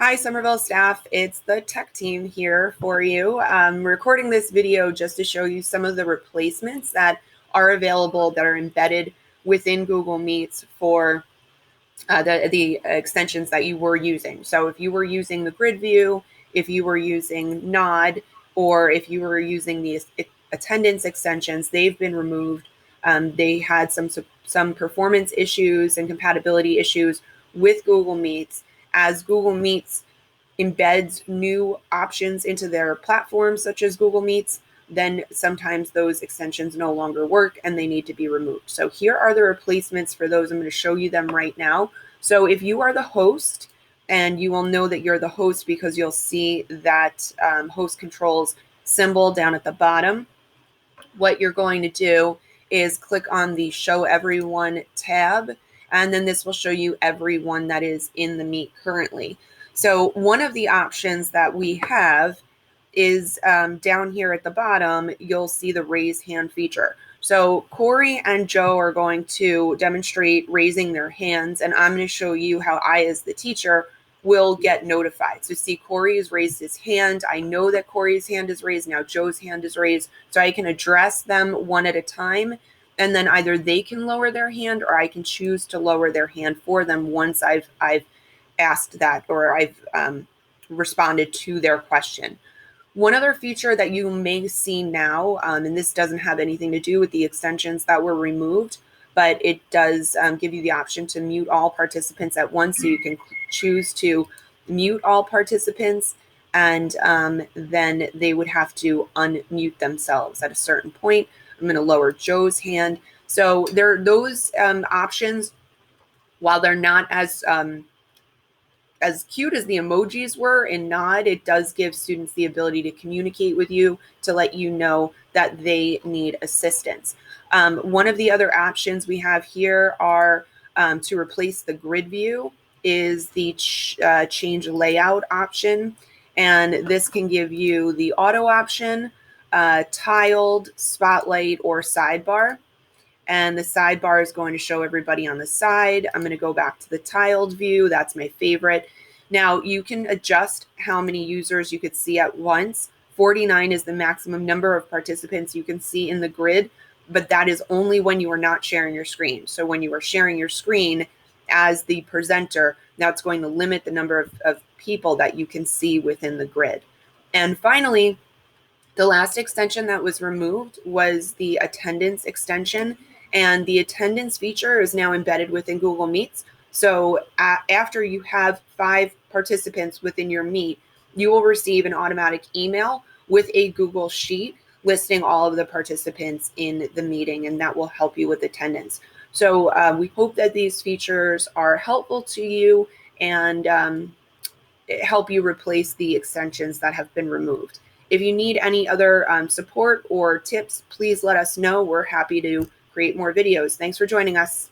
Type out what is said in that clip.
Hi, Somerville staff. It's the tech team here for you. I'm recording this video just to show you some of the replacements that are available that are embedded within Google Meets for the extensions that you were using. So if you were using the grid view, if you were using Nod, or if you were using the attendance extensions, they've been removed. They had some performance issues and compatibility issues with Google Meets. As Google Meets embeds new options into their platforms, such as Google Meets, then sometimes those extensions no longer work and they need to be removed. So here are the replacements for those. I'm going to show you them right now. So if you are the host, and you will know that you're the host because you'll see that host controls symbol down at the bottom, what you're going to do is click on the Show Everyone tab, and then this will show you everyone that is in the Meet currently. So one of the options that we have is down here at the bottom, you'll see the raise hand feature. So Corey and Joe are going to demonstrate raising their hands, and I'm going to show you how I, as the teacher, will get notified. So see, Corey has raised his hand. I know that Corey's hand is raised. Now Joe's hand is raised. So I can address them one at a time. And then either they can lower their hand or I can choose to lower their hand for them once I've asked that, or I've responded to their question. One other feature that you may see now, and this doesn't have anything to do with the extensions that were removed, but it does give you the option to mute all participants at once. So you can choose to mute all participants, and then they would have to unmute themselves at a certain point. I'm going to lower Joe's hand. So those options, while they're not as cute as the emojis were in Nod, it does give students the ability to communicate with you, to let you know that they need assistance. One of the other options we have here are to replace the grid view is the change layout option. And this can give you the auto option, tiled, spotlight, or sidebar. And the sidebar is going to show everybody on the side. I'm going to go back to the tiled view. That's my favorite. Now you can adjust how many users you could see at once. 49 is the maximum number of participants you can see in the grid, but that is only when you are not sharing your screen. So when you are sharing your screen as the presenter, now it's going to limit the number of people that you can see within the grid. And finally, the last extension that was removed was the attendance extension, and the attendance feature is now embedded within Google Meets. So after you have 5 participants within your Meet, you will receive an automatic email with a Google Sheet listing all of the participants in the meeting, and that will help you with attendance. So we hope that these features are helpful to you and help you replace the extensions that have been removed. If you need any other support or tips, please let us know. We're happy to create more videos. Thanks for joining us.